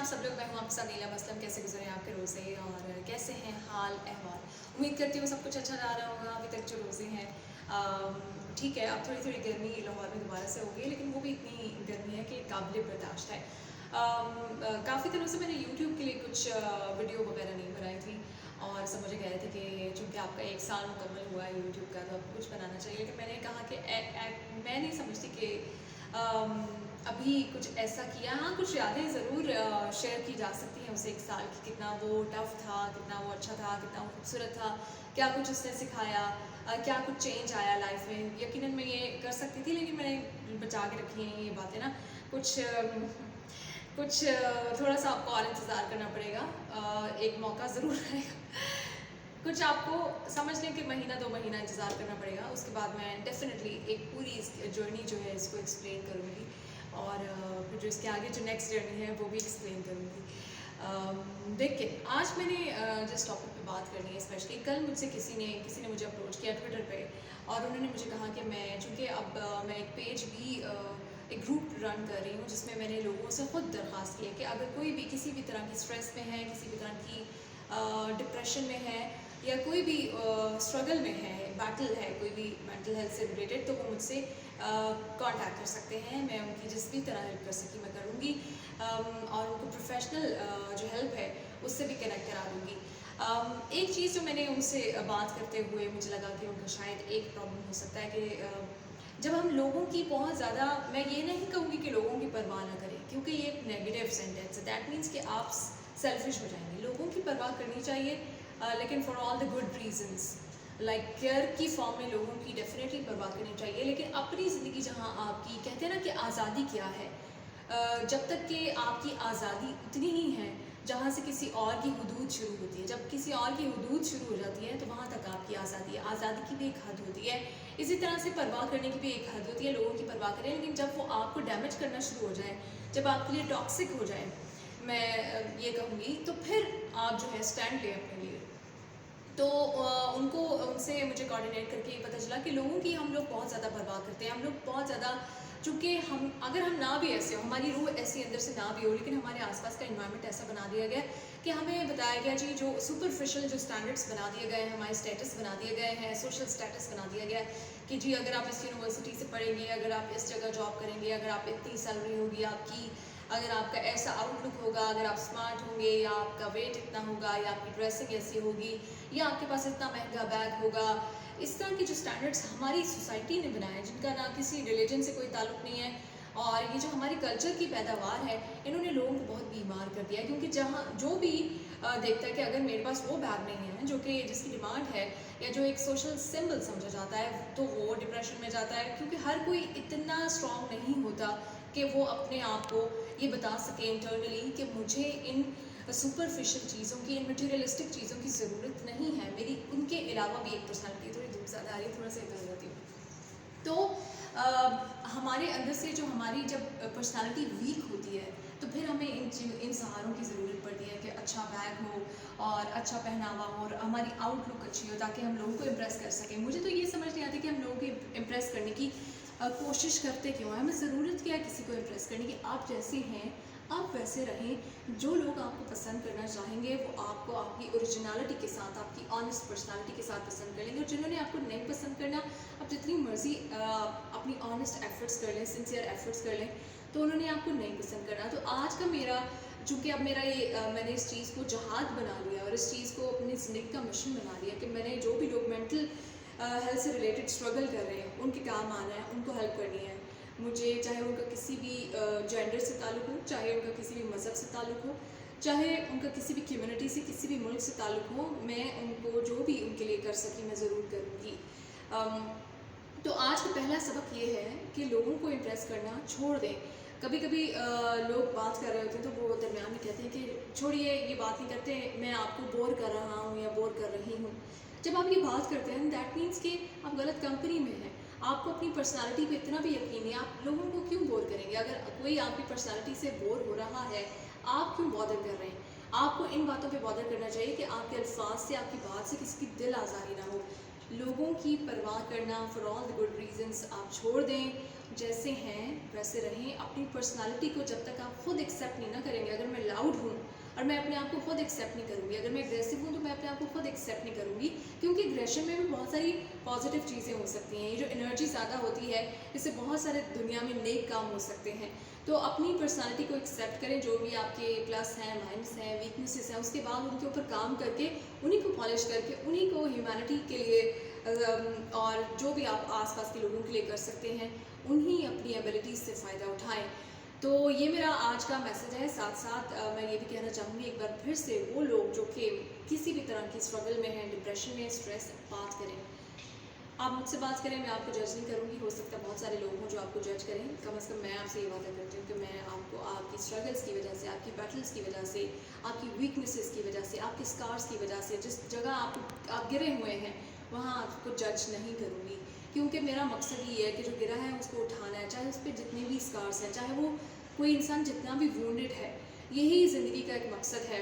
आप सब लोग। मैं हूँ आपके साथ नीला मसलम। कैसे गुजरे हैं आपके रोज़े और कैसे हैं हाल अहवाल? उम्मीद करती हूँ सब कुछ अच्छा जा रहा होगा। अभी तक जो रोज़े हैं ठीक है। अब थोड़ी थोड़ी गर्मी लाहौर में दोबारा से हो गई, लेकिन वो भी इतनी गर्मी है कि काबिल बर्दाश्त है। काफ़ी दिनों से मैंने यूट्यूब के लिए कुछ वीडियो वगैरह नहीं बनाई थी और सब मुझे कह रहे थे कि चूँकि आपका 1 साल मुकम्मल हुआ है यूट्यूब का, तो आपको कुछ बनाना चाहिए। लेकिन मैंने कहा कि मैं नहीं समझती कि अभी कुछ ऐसा किया। हाँ, कुछ यादें ज़रूर शेयर की जा सकती हैं उस 1 साल की। कितना वो टफ़ था, कितना वो अच्छा था, कितना वो खूबसूरत था, क्या कुछ उसने सिखाया, क्या कुछ चेंज आया लाइफ में। यकीनन मैं ये कर सकती थी, लेकिन मैंने बचा के रखी हैं ये बातें ना। कुछ थोड़ा सा आपको और इंतज़ार करना पड़ेगा। एक मौका ज़रूर आएगा। कुछ आपको समझने के महीना 2 महीना इंतज़ार करना पड़ेगा। उसके बाद मैं डेफ़िनेटली एक पूरी इस जर्नी जो है इसको एक्सप्लेन करूँगी और फिर जो इसके आगे जो नेक्स्ट जर्नी है वो भी एक्सप्लेन करूँगी। देखिए, आज मैंने जिस टॉपिक पे बात करनी है, स्पेशली कल मुझसे किसी ने मुझे अप्रोच किया ट्विटर पे और उन्होंने मुझे कहा कि मैं चूँकि अब मैं एक पेज भी एक ग्रुप रन कर रही हूँ जिसमें मैंने लोगों से ख़ुद दरख्वास्त की है कि अगर कोई भी किसी भी तरह की स्ट्रेस में है, किसी भी तरह की डिप्रेशन में है या कोई भी स्ट्रगल में है, बैटल है कोई भी मेंटल हेल्थ से रिलेटेड, तो वो मुझसे कांटेक्ट कर सकते हैं। मैं उनकी जिस भी तरह हेल्प कर सकी मैं करूँगी और उनको प्रोफेशनल जो हेल्प है उससे भी कनेक्ट करा दूँगी। एक चीज़ जो मैंने उनसे बात करते हुए मुझे लगा कि उनका शायद एक प्रॉब्लम हो सकता है कि जब हम लोगों की बहुत ज़्यादा, मैं ये नहीं कहूँगी कि लोगों की परवाह ना करें, क्योंकि ये एक नेगेटिव सेंटेंस है। दैट मीन्स कि आप सेल्फिश हो जाएंगे। लोगों की परवाह करनी चाहिए, लेकिन for all the good reasons. Like care की फॉर्म में लोगों की डेफिनेटली परवाह करनी चाहिए, लेकिन अपनी ज़िंदगी जहाँ आपकी, कहते हैं ना कि आज़ादी क्या है, जब तक कि आपकी आज़ादी उतनी ही है जहाँ से किसी और की हुदूद शुरू होती है। जब किसी और की हुदूद शुरू हो जाती है तो वहाँ तक आपकी आज़ादी है। आज़ादी की भी एक हद होती है, इसी तरह से परवाह करने की भी एक हद होती है। लोगों की परवाह करें, लेकिन जब वो आपको डैमेज करना शुरू हो जाए, जब आपके लिए टॉक्सिक हो जाए, मैं ये कहूँगी, तो फिर आप जो है स्टैंड लें अपने लिए। तो उनसे मुझे कोऑर्डिनेट करके ये पता चला कि लोगों की हम लोग बहुत ज़्यादा परवाह करते हैं। हम लोग बहुत ज़्यादा, चूँकि अगर हम ना भी ऐसे हो, हमारी रूह ऐसी अंदर से ना भी हो, लेकिन हमारे आसपास का एनवायरनमेंट ऐसा बना दिया गया कि हमें बताया गया जी, जो सुपरफिशियल जो स्टैंडर्ड्स बना दिए गए हैं, हमारे स्टेटस बना दिए गए हैं, सोशल स्टेटस बना दिया गया है कि जी अगर आप इस यूनिवर्सिटी से पढ़ेंगे, अगर आप इस जगह जॉब करेंगे, अगर आप इतनी सैलरी होगी आपकी, अगर आपका ऐसा आउटलुक होगा, अगर आप स्मार्ट होंगे, या आपका वेट इतना होगा, या आपकी ड्रेसिंग ऐसी होगी, या आपके पास इतना महंगा बैग होगा। इस तरह के जो स्टैंडर्ड्स हमारी सोसाइटी ने बनाए, जिनका ना किसी रिलीजन से कोई ताल्लुक़ नहीं है, और ये जो हमारी कल्चर की पैदावार है, इन्होंने लोगों को बहुत बीमार कर दिया है। क्योंकि जहाँ जो भी देखता है कि अगर मेरे पास वो बैग नहीं है जो कि जिसकी डिमांड है, या जो एक सोशल सिंबल समझा जाता है, तो वो डिप्रेशन में जाता है। क्योंकि हर कोई इतना स्ट्रॉन्ग नहीं होता कि वो अपने आप को ये बता सके इंटरनली कि मुझे इन सुपरफिशियल चीज़ों की, इन मटीरियलिस्टिक चीज़ों की ज़रूरत नहीं है। मेरी उनके अलावा भी एक पर्सनैलिटी, थोड़ी धूप ज़्यादा आ रही है, थोड़ा सा इधर जाती हूँ। तो हमारे अंदर से जो हमारी जब पर्सनालिटी वीक होती है, तो फिर हमें इन सहारों की ज़रूरत पड़ती है कि अच्छा बैग हो और अच्छा पहनावा हो और हमारी आउटलुक अच्छी हो, ताकि हम लोगों को इम्प्रेस कर सकें। मुझे तो ये समझ नहीं आती कि हम लोगों को इम्प्रेस करने की कोशिश करते क्यों हैं। हमें ज़रूरत क्या है किसी को इम्प्रेस करने की? आप जैसे हैं आप वैसे रहें। जो लोग आपको पसंद करना चाहेंगे वो आपको आपकी ओरिजिनलिटी के साथ, आपकी ऑनेस्ट पर्सनालिटी के साथ पसंद कर लेंगे। और जिन्होंने आपको नहीं पसंद करना, आप जितनी मर्ज़ी अपनी ऑनेस्ट एफर्ट्स कर लें, सिंसियर एफर्ट्स कर लें, तो उन्होंने आपको नहीं पसंद करना। तो आज का मेरा, चूँकि अब मेरा ये मैंने इस चीज़ को जहाद बना लिया और इस चीज़ को अपनी ज़िंदगी का मिशन बना लिया कि मैंने जो भी लोग मेंटल हेल्थ से रिलेटेड स्ट्रगल कर रहे हैं, उनके काम आना है, उनको हेल्प करनी है मुझे। चाहे उनका किसी भी जेंडर से ताल्लुक़ हो, चाहे उनका किसी भी मज़हब से ताल्लुक़ हो, चाहे उनका किसी भी कम्युनिटी से, किसी भी मुल्क से ताल्लुक़ हो, मैं उनको जो भी उनके लिए कर सकी मैं ज़रूर करूँगी। तो आज का पहला सबक ये है कि लोगों को इम्प्रेस करना छोड़ दें। कभी कभी लोग बात कर रहे होते हैं तो वो दरमियान में कहते हैं कि छोड़िए, ये बात नहीं करते, मैं आपको बोर कर रहा हूँ या बोर कर रही हूँ। जब आप ये बात करते हैं दैट मीन्स कि आप गलत कंपनी में हैं। आपको अपनी पर्सनालिटी पे इतना भी यकीन नहीं, आप लोगों को क्यों बोर करेंगे? अगर कोई आपकी पर्सनालिटी से बोर हो रहा है, आप क्यों बॉदर कर रहे हैं? आपको इन बातों पे बॉदर करना चाहिए कि आपके अल्फाज से, आपकी बात से किसी की दिल आज़ारी ना हो। लोगों की परवाह करना for all the good reasons आप छोड़ दें। जैसे हैं वैसे रहें। अपनी पर्सनालिटी को जब तक आप खुद एक्सेप्ट नहीं ना करेंगे, अगर मैं लाउड और मैं अपने आप को खुद एक्सेप्ट नहीं करूँगी। अगर मैं एग्रेसिव हूँ तो मैं अपने आप को खुद एक्सेप्ट नहीं करूँगी, क्योंकि एग्रेशन में भी बहुत सारी पॉजिटिव चीज़ें हो सकती हैं। ये जो एनर्जी ज़्यादा होती है, इससे बहुत सारे दुनिया में नेक काम हो सकते हैं। तो अपनी पर्सनालिटी को एक्सेप्ट करें, जो भी आपके प्लस हैं, माइनस हैं, वीकनेसेस हैं, उसके बाद उनके ऊपर काम करके, उन्हीं को पॉलिश करके, उन्हीं को ह्यूमैनिटी के लिए और जो भी आप आसपास के लोगों के लिए कर सकते हैं, उन्हीं अपनी एबिलिटीज़ से फ़ायदा उठाएं। तो ये मेरा आज का मैसेज है। साथ साथ मैं ये भी कहना चाहूँगी एक बार फिर से, वो लोग जो कि किसी भी तरह की स्ट्रगल में हैं, डिप्रेशन में, स्ट्रेस, बात करें। आप मुझसे बात करें, मैं आपको जज नहीं करूँगी। हो सकता है बहुत सारे लोग हों जो आपको जज करें, कम से कम मैं आपसे ये वादा करती हूँ कि मैं आपको आपकी स्ट्रगल्स की वजह से, आपकी बैटल्स की वजह से, आपकी वीकनेसेस की वजह से, आपके स्कार्स की वजह से, जिस जगह आप गिरे हुए हैं वहाँ आपको जज नहीं करूँगी, क्योंकि मेरा मकसद ये है कि जो गिरा है उसको उठाना है, चाहे उस पर जितने भी स्कार्स हैं, चाहे वो कोई इंसान जितना भी वूंडेड है। यही ज़िंदगी का एक मकसद है।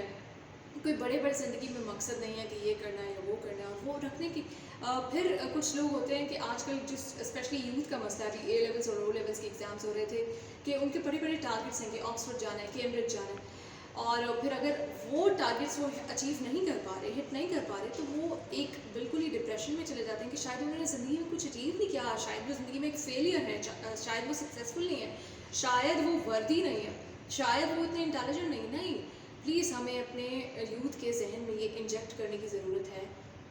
कोई बड़े ज़िंदगी में मकसद नहीं है कि ये करना है या वो करना है, और वो रखने की फिर कुछ लोग होते हैं कि आजकल जिस स्पेशली यूथ का मसला है, अभी ए लेवल्स और ओ लेवल्स के एग्ज़ाम्स हो रहे थे कि उनके बड़े टारगेट्स हैं कि ऑक्सफोर्ड जाना है, कैम्ब्रिज जाना है, और फिर अगर वो टारगेट्स वो अचीव नहीं कर पा रहे, हिट नहीं कर पा रहे, तो वो एक बिल्कुल ही डिप्रेशन में चले जाते हैं कि शायद उन्होंने ज़िंदगी में कुछ अचीव नहीं किया, शायद वो ज़िंदगी में एक फेलियर है, शायद वो सक्सेसफुल नहीं है, शायद वो वर्दी नहीं है, शायद वो इतने इंटेलिजेंट नहीं। प्लीज़ हमें अपने यूथ के जहन में ये इंजेक्ट करने की ज़रूरत है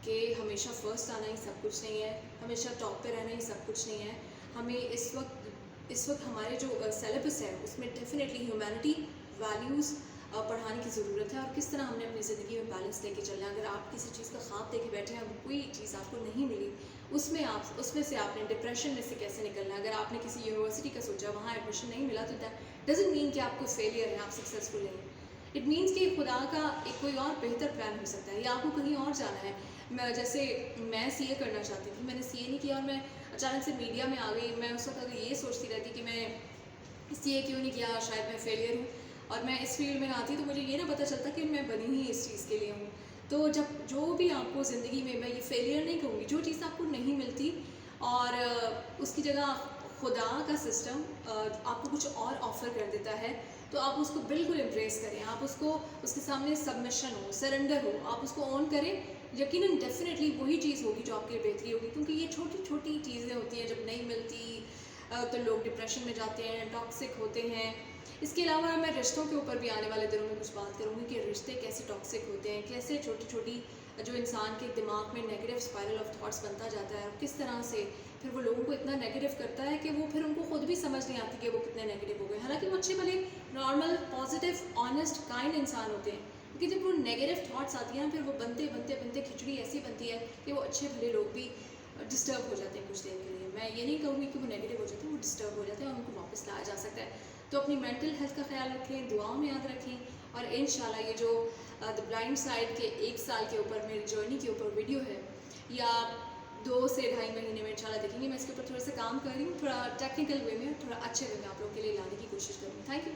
कि हमेशा फ़र्स्ट आना ही सब कुछ नहीं है, हमेशा टॉप पे रहना ही सब कुछ नहीं है। हमें इस वक्त हमारे जो सिलेबस है उसमें डेफिनेटली ह्यूमैनिटी, वैल्यूज़ पढ़ाने की ज़रूरत है, और किस तरह हमने अपनी ज़िंदगी में बैलेंस लेके चलना है। अगर आप किसी चीज़ का ख्वाब देके बैठे हैं, कोई चीज़ आपको नहीं मिली, उसमें से आपने डिप्रेशन में से कैसे निकलना है। अगर आपने किसी यूनिवर्सिटी का सोचा, वहाँ एडमिशन नहीं मिला, तो दैट डजंट मीन कि आपको फेलियर है, आप सक्सेसफुल नहीं। इट मीन्स कि खुदा का एक कोई और बेहतर प्लान हो सकता है, या आपको कहीं और जाना है। जैसे मैं सीए करना चाहती थी, मैंने सीए नहीं किया, और मैं अचानक से मीडिया में आ गई। मैं उस वक्त अगर ये सोचती रहती कि मैं सीए क्यों नहीं किया, शायद मैं फेलियर हूँ, और मैं इस फील्ड में आती तो मुझे ये ना पता चलता कि मैं बनी ही इस चीज़ के लिए हूँ। तो जब जो भी आपको ज़िंदगी में, मैं ये फेलियर नहीं कहूँगी, जो चीज़ आपको नहीं मिलती और उसकी जगह खुदा का सिस्टम आपको कुछ और ऑफ़र कर देता है, तो आप उसको बिल्कुल एम्ब्रेस करें। आप उसके सामने सबमिशन हो, सरेंडर हो, आप उसको ऑन करें। यकीनन डेफिनेटली वही चीज़ होगी जो आपके लिए बेहतरी होगी, क्योंकि ये छोटी छोटी चीज़ें होती हैं, जब नहीं मिलती तो लोग डिप्रेशन में जाते हैं, टॉक्सिक होते हैं। इसके अलावा मैं रिश्तों के ऊपर भी आने वाले दिनों में कुछ बात करूँगी कि रिश्ते कैसे टॉक्सिक होते हैं, कैसे छोटी छोटी जो इंसान के दिमाग में नेगेटिव स्पायरल ऑफ थॉट्स बनता जाता है, और किस तरह से फिर वो लोगों को इतना नेगेटिव करता है कि वो फिर उनको खुद भी समझ नहीं आती कि वो कितने नेगेटिव हो गए। हालांकि वो अच्छे भले नॉर्मल पॉजिटिव ऑनेस्ट काइंड इंसान होते हैं, क्योंकि जब वो नेगेटिव थॉट्स आती हैं ना, फिर वो बनते बनते बनते खिचड़ी ऐसी बनती है कि वो अच्छे भले लोग भी डिस्टर्ब हो जाते हैं कुछ देर के लिए। मैं ये नहीं कहूँगी कि वो नेगेटिव हो जाते हैं, वो डिस्टर्ब हो जाते हैं और उनको वापस लाया जा सकता है। तो अपनी मेंटल हेल्थ का ख्याल रखें, दुआओं में याद रखें, और इंशाल्लाह ये जो द ब्लाइंड साइड के 1 साल के ऊपर मेरी जर्नी के ऊपर वीडियो है, या 2 से ढाई महीने में इंशाल्लाह देखेंगे। मैं इसके ऊपर थोड़ा सा काम कर रही हूँ, थोड़ा टेक्निकल वे में, थोड़ा अच्छे वे में आप लोगों के लिए लाने की कोशिश करूँगी। Thank you.